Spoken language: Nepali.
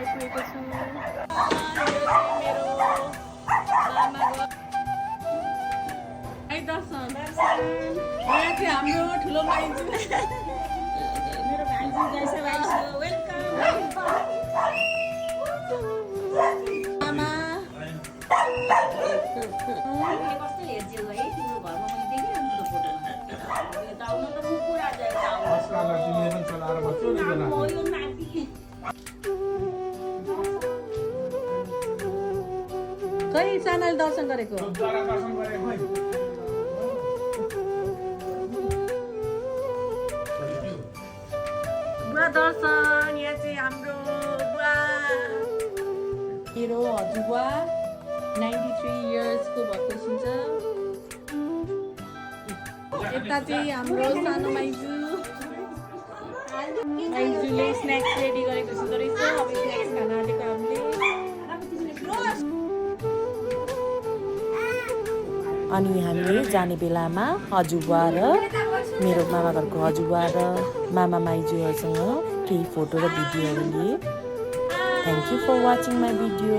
आइपुगेको छु। मेरो मामाको दर्शन यहाँ चाहिँ हाम्रो ठुलो माइजू मेरो भान्जी जैसा भाइसो वेलकम मामा कस्तो हेर्छौ है तिम्रो घरमा मैले देखिरहेको छु फोटोमा यो त आउन त म पुरा जाए म यो नाति खै सानाले दर्शन गरेको बुवा दर्शन यहाँ चाहिँ हाम्रो बुवा मेरो हजुरबुवा 93 इयर्सको भएको छ। यता चाहिँ हाम्रो सानो माइजू माइजूले स्न्याक्स रेडी गरेको छुँदो रहेछ। अब स्न्याक्स खान आँटेको हामीले। अनि हामीले जाने बेलामा हजुरबुवा र मेरो मामा घरको हजुरबुवा र मामा माइजूहरूसँग केही फोटो र भिडियोहरू लिए। Thank you for watching my video.